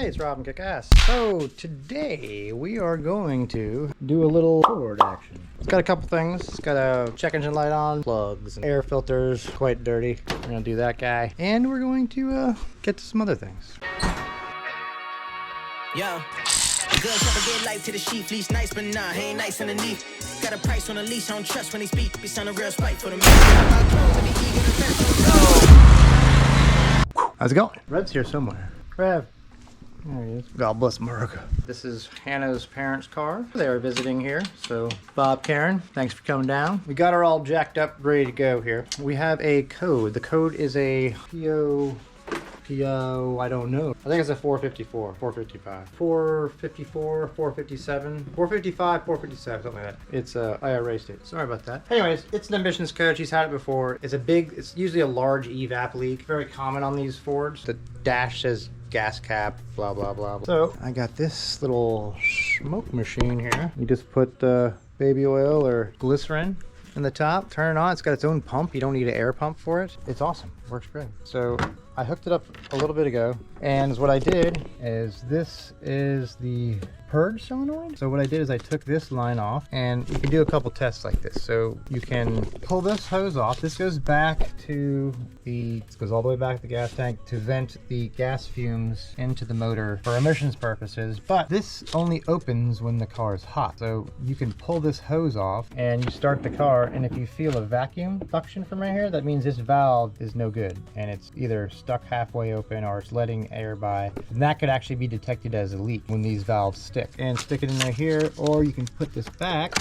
Hey, it's Rob and Kickass. So today we are going to do a little Ford action. It's got a couple things. It's got a check engine light on, plugs, and air filters, quite dirty. We're gonna do that guy. And we're going to get to some other things. Yo, girls never get life to the sheep, least nice, but nah, he ain't nice underneath. Got a price on the leash, I don't trust when he speak. Be sound a real spite for the man. How's it going? Rev's here somewhere. Rev. There he is. God bless America. This is Hannah's parents' car. They are visiting here. So Bob, Karen, thanks for coming down. We got her all jacked up, ready to go here. We have a code. The code is a PO, I don't know. I think it's a 454, 455. 454, 457, 455, 457, something like that. It's I erased it. Sorry about that. Anyways, it's an emissions code. She's had it before. It's usually a large EVAP leak. Very common on these Fords. The dash says gas cap, blah, blah, blah. So I got this little smoke machine here. You just put baby oil or glycerin in the top, turn it on. It's got its own pump. You don't need an air pump for it. It's awesome. Works great. So I hooked it up a little bit ago, and what I did is this is the purge solenoid. So what I did is I took this line off, and you can do a couple tests like this. So you can pull this hose off. This goes back to it goes all the way back to the gas tank to vent the gas fumes into the motor for emissions purposes, but this only opens when the car is hot. So you can pull this hose off and you start the car, and if you feel a vacuum suction from right here, that means this valve is no good and it's either stuck halfway open or it's letting air by, and that could actually be detected as a leak when these valves stick. And stick it in there here, or you can put this back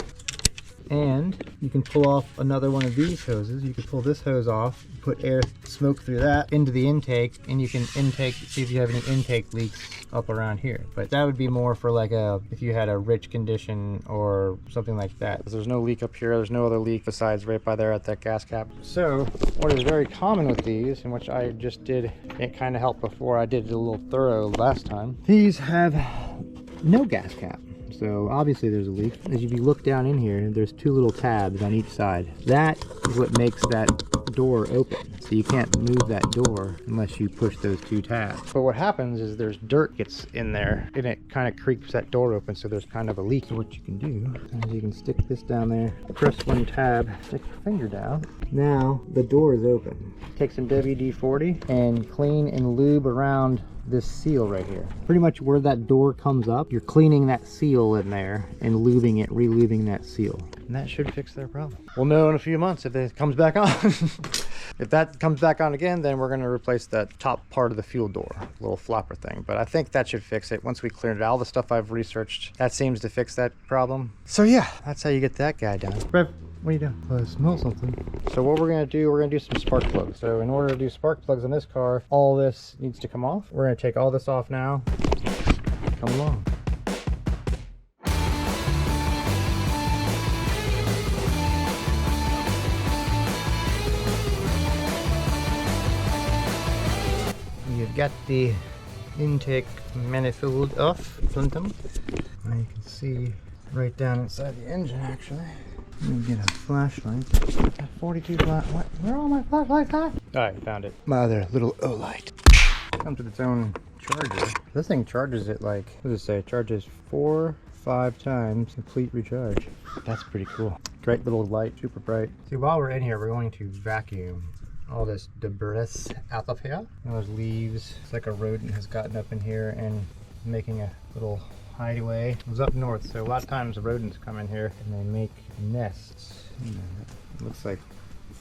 and you can pull off another one of these hoses. You can pull this hose off, put air smoke through that into the intake, and you can see if you have any intake leaks up around here. But that would be more for like if you had a rich condition or something like that. There's no leak up here. There's no other leak besides right by there at that gas cap. So what is very common with these, and which I just did, it kind of helped before, I did it a little thorough last time. These have no gas cap. So obviously there's a leak. As if you look down in here, there's two little tabs on each side. That is what makes that door open. So you can't move that door unless you push those two tabs. But what happens is there's dirt gets in there and it kind of creeps that door open, so there's kind of a leak. So what you can do is you can stick this down there, press one tab, stick your finger down. Now the door is open. Take some WD-40 and clean and lube around this seal right here. Pretty much where that door comes up, you're cleaning that seal in there and lubing it, re-lubing that seal. And that should fix their problem. We'll know in a few months if it comes back on. If that comes back on again, then we're gonna replace that top part of the fuel door, little flopper thing. But I think that should fix it. Once we cleared it, all the stuff I've researched, that seems to fix that problem. So yeah, that's how you get that guy done. Rev, what are you doing? I smell something. So what we're gonna do some spark plugs. So in order to do spark plugs on this car, all this needs to come off. We're gonna take all this off now. Come along. You've got the intake manifold off, Phantom. Now you can see right down inside the engine actually. Let me get a flashlight. Got 42 flash. What? Where are all my flashlights at? Alright, found it. My other little O-light. Comes with its own charger. This thing charges it like, what does it say? It charges 4-5 times complete recharge. That's pretty cool. Great little light, super bright. See, while we're in here, we're going to vacuum all this debris out of here. And those leaves, it's like a rodent has gotten up in here and making a little hideaway. It was up north, so a lot of times the rodents come in here and they make nests. It looks like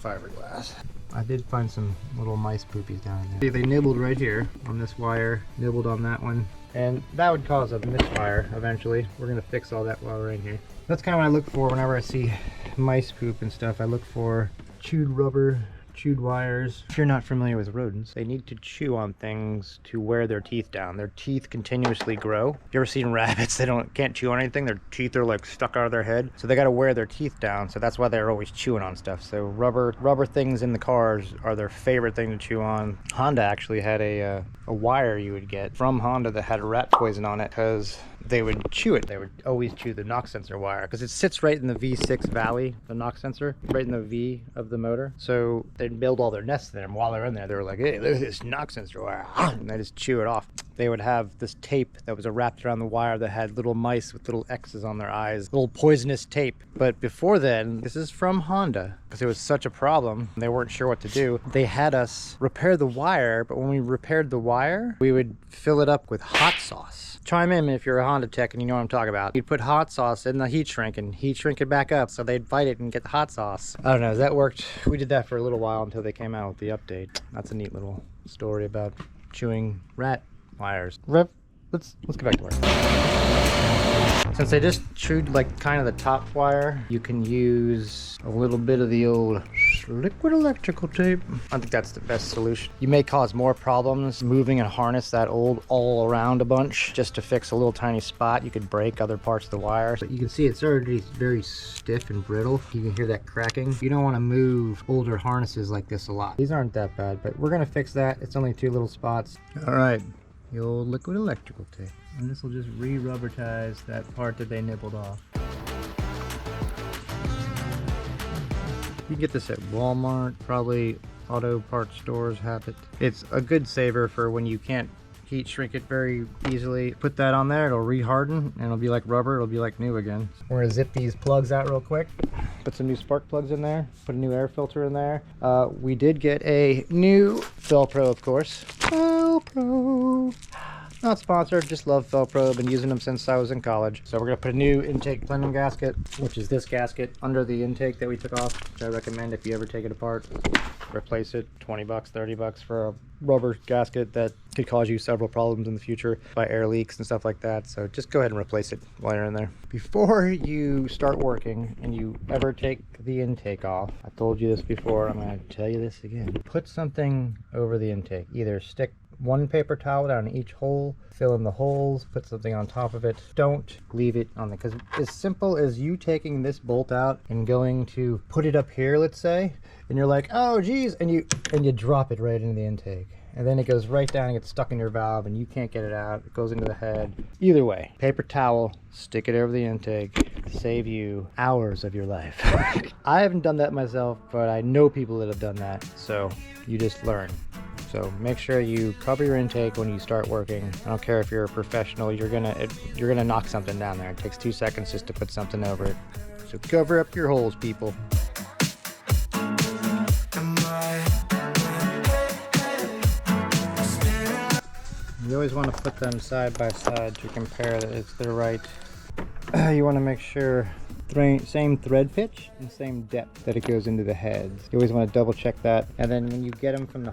fiberglass. I did find some little mice poopies down there. They nibbled right here on this wire, nibbled on that one, and that would cause a misfire eventually. We're gonna fix all that while we're in here. That's kind of what I look for whenever I see mice poop and stuff. I look for chewed rubber, chewed wires. If you're not familiar with rodents, they need to chew on things to wear their teeth down. Their teeth continuously grow. You ever seen rabbits? They can't chew on anything. Their teeth are like stuck out of their head. So they got to wear their teeth down. So that's why they're always chewing on stuff. So rubber things in the cars are their favorite thing to chew on. Honda actually had a wire you would get from Honda that had rat poison on it, because they would chew it. They would always chew the knock sensor wire because it sits right in the V6 valley, the knock sensor, right in the V of the motor. So they'd build all their nests there, and while they're in there, they were like, hey, look at this knock sensor wire. And they just chew it off. They would have this tape that was wrapped around the wire that had little mice with little X's on their eyes, little poisonous tape. But before then, this is from Honda, because it was such a problem, they weren't sure what to do. They had us repair the wire, but when we repaired the wire, we would fill it up with hot sauce. Chime in if you're a Honda tech and you know what I'm talking about. You'd put hot sauce in the heat shrink and heat shrink it back up so they'd fight it and get the hot sauce. I don't know, that worked. We did that for a little while until they came out with the update. That's a neat little story about chewing rat wires. Let's get back to work. Since they just chewed like kind of the top wire, you can use a little bit of the old liquid electrical tape. I think that's the best solution. You may cause more problems moving a harness that old all around a bunch just to fix a little tiny spot. You could break other parts of the wire. But you can see it's already very stiff and brittle. You can hear that cracking. You don't want to move older harnesses like this a lot. These aren't that bad, but we're gonna fix that. It's only 2 little spots. All right, the old liquid electrical tape. And this will just re-rubbertize that part that they nibbled off. You can get this at Walmart, probably auto parts stores have it. It's a good saver for when you can't heat shrink it very easily. Put that on there, it'll re-harden, and it'll be like rubber, it'll be like new again. We're gonna zip these plugs out real quick. Put some new spark plugs in there, put a new air filter in there. We did get a new Velcro, of course. Velcro. Not sponsored, just love Velcro. Been using them since I was in college. So we're gonna put a new intake plenum gasket, which is this gasket under the intake that we took off, which I recommend if you ever take it apart. Replace it, 20 bucks, 30 bucks for a rubber gasket that could cause you several problems in the future by air leaks and stuff like that. So just go ahead and replace it while you're in there. Before you start working and you ever take the intake off, I told you this before, I'm gonna tell you this again. Put something over the intake. Either stick one paper towel down each hole, fill in the holes, put something on top of it. Don't leave it on there, because as simple as you taking this bolt out and going to put it up here, let's say, and you're like, oh geez, and you drop it right into the intake, and then it goes right down and gets stuck in your valve and you can't get it out. It goes into the head. Either way, paper towel, stick it over the intake, save you hours of your life. I haven't done that myself, but I know people that have done that, so you just learn. So make sure you cover your intake when you start working. I don't care if you're a professional, you're gonna knock something down there. It takes 2 seconds just to put something over it. So cover up your holes, people. You always want to put them side by side to compare that it's the right. You want to make sure same thread pitch and same depth that it goes into the heads. You always want to double check that. And then when you get them from the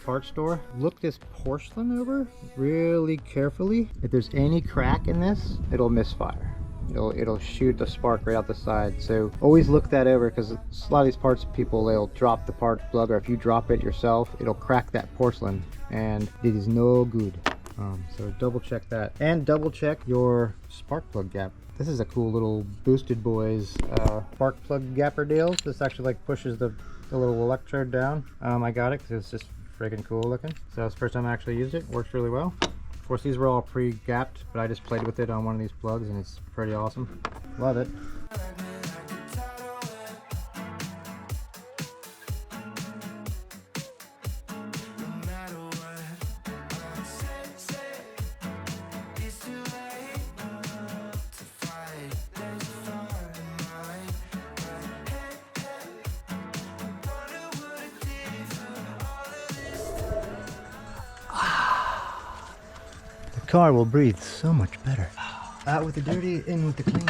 parts store, look this porcelain over really carefully. If there's any crack in this, it'll misfire. It'll shoot the spark right out the side. So always look that over, because a lot of these parts people, they'll drop the part plug, or if you drop it yourself, it'll crack that porcelain, and it is no good. So double check that, and double check your spark plug gap. This is a cool little Boosted Boys spark plug gapper deal. This actually like pushes the little electrode down. I got it because it's just freaking cool looking. So it's the first time I actually used it. Works really well. Of course, these were all pre-gapped, but I just played with it on one of these plugs and it's pretty awesome. Love it. The car will breathe so much better. Out with the dirty, in with the clean.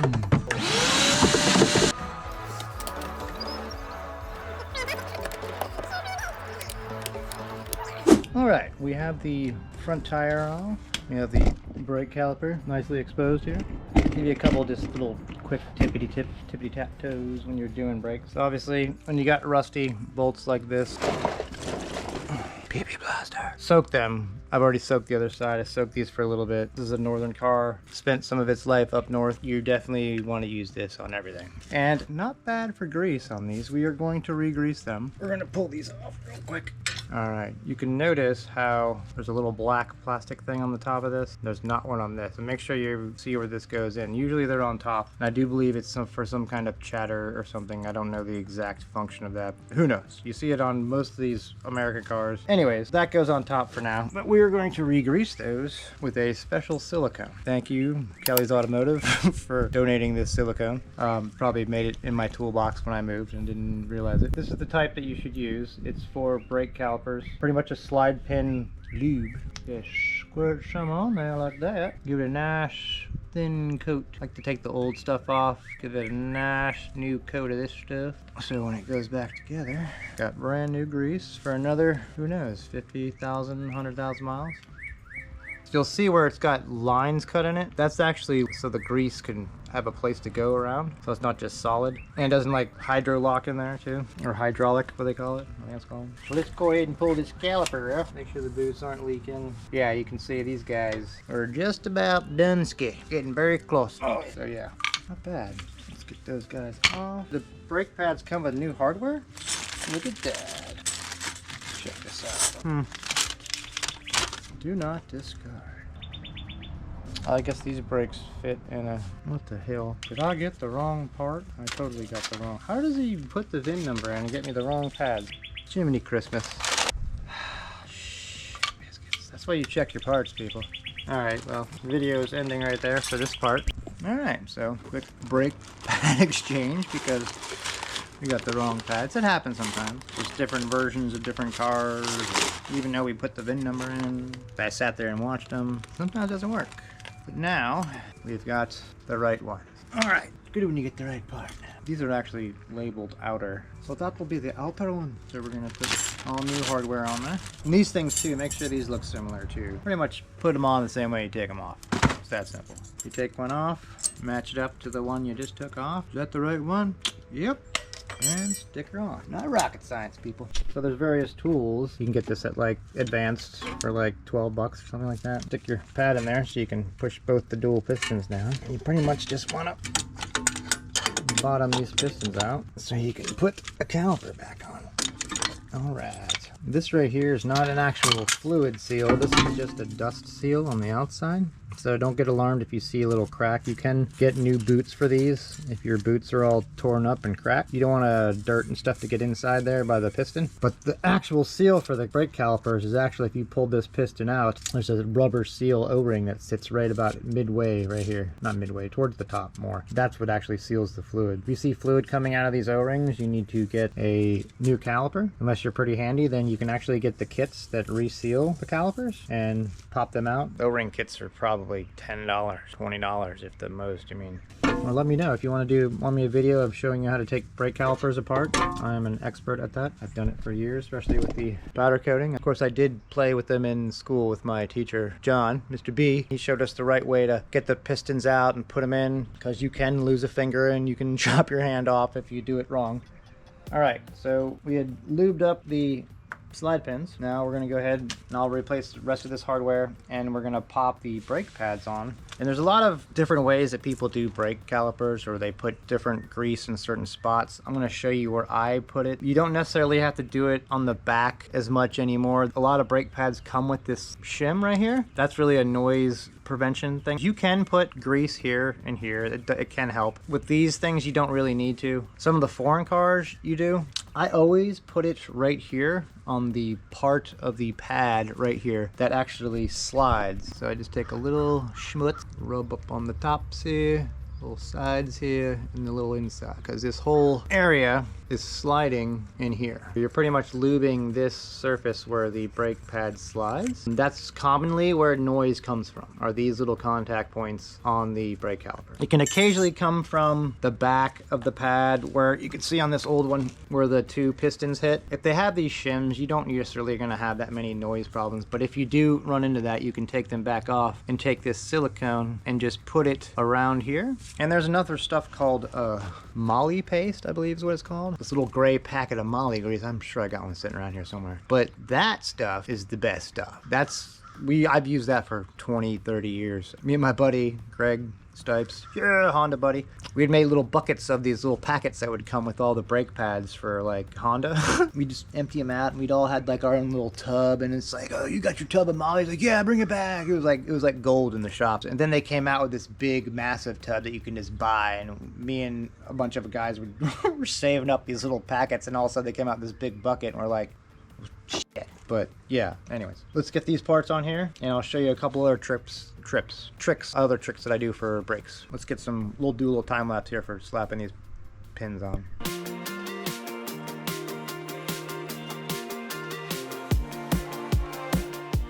All right, we have the front tire off. We have the brake caliper nicely exposed here. Give you a couple just little quick tippity tap toes when you're doing brakes. So obviously, when you got rusty bolts like this, PP blaster. Soak them. I've already soaked the other side. I soaked these for a little bit. This is a northern car. Spent some of its life up north. You definitely want to use this on everything. And not bad for grease on these. We are going to re-grease them. We're going to pull these off real quick. All right, you can notice how there's a little black plastic thing on the top of this. There's not one on this. So make sure you see where this goes in. Usually they're on top. And I do believe it's for some kind of chatter or something. I don't know the exact function of that. Who knows? You see it on most of these American cars. Anyways, that goes on top for now. But we are going to re-grease those with a special silicone. Thank you, Kelly's Automotive, for donating this silicone. Probably made it in my toolbox when I moved and didn't realize it. This is the type that you should use. It's for brake calipers. Pretty much a slide pin lube. Just squirt some on there like that. Give it a nice thin coat. Like to take the old stuff off, give it a nice new coat of this stuff. So when it goes back together, got brand new grease for another, who knows, 50,000, 100,000 miles. You'll see where it's got lines cut in it. That's actually so the grease can have a place to go around, so it's not just solid. And it doesn't like hydro lock in there too, or hydraulic, what they call it. I think it's called. So let's go ahead and pull this caliper up. Make sure the boots aren't leaking. Yeah, you can see these guys are just about done getting very close. Oh, so yeah, not bad. Let's get those guys off. The brake pads come with new hardware. Look at that. Check this out. Do not discard. I guess these brakes fit in a... What the hell? Did I get the wrong part? I totally got the wrong... How does he put the VIN number in and get me the wrong pad? Jiminy Christmas. Shh, biscuits. That's why you check your parts, people. Alright, well, the video is ending right there for this part. Alright, so quick brake pad exchange because we got the wrong pads. It happens sometimes. There's different versions of different cars. Even though we put the VIN number in, if I sat there and watched them, sometimes it doesn't work. But now, we've got the right one. Alright, good when you get the right part. These are actually labeled outer. So that will be the outer one. So we're gonna put all new hardware on there. And these things too, make sure these look similar too. Pretty much put them on the same way you take them off. It's that simple. You take one off, match it up to the one you just took off. Is that the right one? Yep. And stick her on. Not rocket science, people. So there's various tools. You can get this at like Advanced for like 12 bucks or something like that. Stick your pad in there so you can push both the dual pistons down. You pretty much just want to bottom these pistons out so you can put a caliper back on. Alright. This right here is not an actual fluid seal. This is just a dust seal on the outside. So don't get alarmed if you see a little crack. You can get new boots for these if your boots are all torn up and cracked. You don't want dirt and stuff to get inside there by the piston. But the actual seal for the brake calipers is actually, if you pull this piston out, there's a rubber seal O-ring that sits right about midway right here. Not midway, towards the top more. That's what actually seals the fluid. If you see fluid coming out of these O-rings, you need to get a new caliper. Unless you're pretty handy, then you can actually get the kits that reseal the calipers and pop them out. O-ring kits are probably $10, $20 if the most. I mean, well, let me know if you want me a video of showing you how to take brake calipers apart. I'm an expert at that. I've done it for years, especially with the powder coating. Of course, I did play with them in school with my teacher, John, Mr. B. He showed us the right way to get the pistons out and put them in, because you can lose a finger and you can chop your hand off if you do it wrong. All right, so we had lubed up the slide pins. Now we're going to go ahead and I'll replace the rest of this hardware, and we're going to pop the brake pads on. And there's a lot of different ways that people do brake calipers, or they put different grease in certain spots. I'm going to show you where I put it. You don't necessarily have to do it on the back as much anymore. A lot of brake pads come with this shim right here. That's really a noise prevention thing. You can put grease here and here. It can help. With these things, you don't really need to. Some of the foreign cars you do. I always put it right here on the part of the pad right here that actually slides. So I just take a little schmutz, rub up on the tops here, little sides here, and the little inside, because this whole area is sliding in here. You're pretty much lubing this surface where the brake pad slides. And that's commonly where noise comes from, are these little contact points on the brake caliper. It can occasionally come from the back of the pad, where you can see on this old one where the two pistons hit. If they have these shims, you don't necessarily going to have that many noise problems, but if you do run into that, you can take them back off and take this silicone and just put it around here. And there's another stuff called Molly paste, I believe is what it's called. This little gray packet of Molly grease. I'm sure I got one sitting around here somewhere. But that stuff is the best stuff. That's I've used that for 20, 30 years. Me and my buddy, Greg Stipes, yeah, Honda buddy. We had made little buckets of these little packets that would come with all the brake pads for like Honda. We just empty them out and we'd all had like our own little tub, and it's like, oh, you got your tub of Molly's? Like, yeah, bring it back. It was like gold in the shops. And then they came out with this big, massive tub that you can just buy, and me and a bunch of guys were saving up these little packets, and all of a sudden they came out with this big bucket, and we're like, shit. But yeah, anyways, let's get these parts on here, and I'll show you a couple other other tricks that I do for brakes. Let's get we'll do a little time lapse here for slapping these pins on.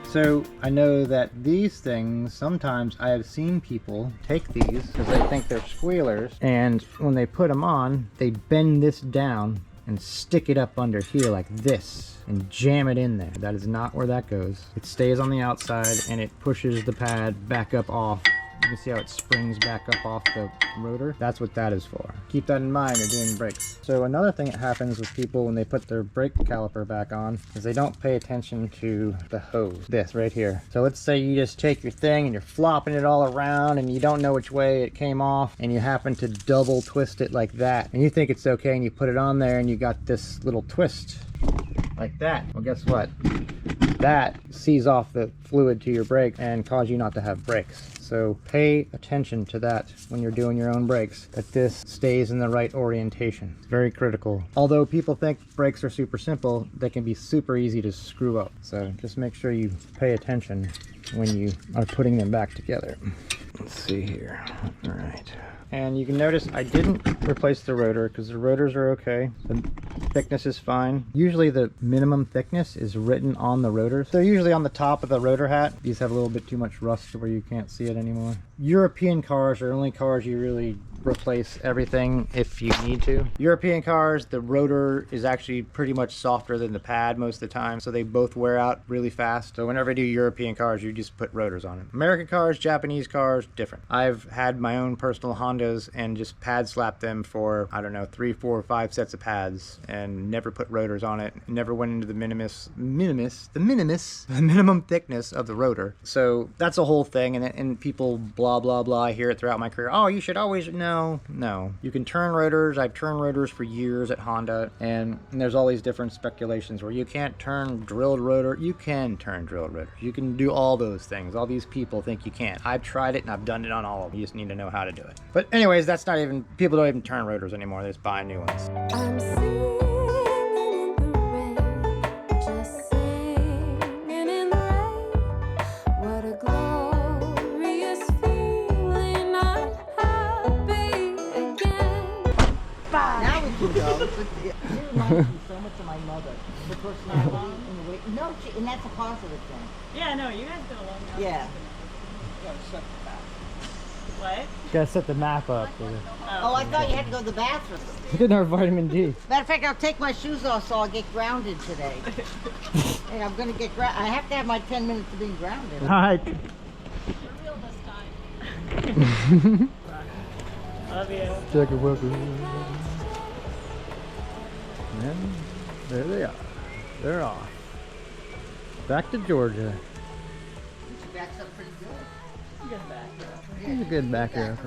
So I know that these things, sometimes I have seen people take these because they think they're squealers, and when they put them on, they bend this down and stick it up under here like this and jam it in there. That is not where that goes. It stays on the outside and it pushes the pad back up off. You can see how it springs back up off the rotor. That's what that is for. Keep that in mind when you're doing brakes. So another thing that happens with people when they put their brake caliper back on is they don't pay attention to the hose. This right here. So let's say you just take your thing and you're flopping it all around and you don't know which way it came off, and you happen to double twist it like that. And you think it's okay, and you put it on there and you got this little twist like that. Well, guess what? That sees off the fluid to your brake and cause you not to have brakes. So pay attention to that when you're doing your own brakes, that this stays in the right orientation. It's very critical. Although people think brakes are super simple, they can be super easy to screw up. So just make sure you pay attention when you are putting them back together. Let's see here. All right. And you can notice I didn't replace the rotor because the rotors are okay. The thickness is fine. Usually the minimum thickness is written on the rotors. They're usually on the top of the rotor hat. These have a little bit too much rust to where you can't see it anymore. European cars are only cars you really replace everything if you need to. European cars, the rotor is actually pretty much softer than the pad most of the time, so they both wear out really fast. So whenever I do European cars, you just put rotors on it. American cars, Japanese cars, different. I've had my own personal Hondas and just pad slapped them for, I don't know, 3, 4, 5 sets of pads and never put rotors on it. Never went into the minimum thickness of the rotor. So that's a whole thing, and people blah blah blah. I hear it throughout my career. Oh, you should always No. You can turn rotors. I've turned rotors for years at Honda, and there's all these different speculations where you can't turn drilled rotor. You can turn drilled rotors. You can do all those things. All these people think you can't. I've tried it and I've done it on all of them. You just need to know how to do it. But anyways, that's not even, people don't even turn rotors anymore. They just buy new ones. I'm singing in the rain, just singing in the rain. What a glorious feeling, I'm happy again. Now we can go. It reminds me so much of my mother. The personality and the way. No, and that's a positive thing. Yeah, no, you guys did a long job. Yeah. What? Gotta set the map up. Oh, I thought you had to go to the bathroom. Look at our vitamin D. Matter of fact, I'll take my shoes off so I'll get grounded today. Hey, I'm gonna get grounded. I have to have my 10 minutes of being grounded. All right. Real this time. Love you. Check it, welcome. And there they are. They're off. Back to Georgia. She backs up pretty good. Good back. He's a good backer.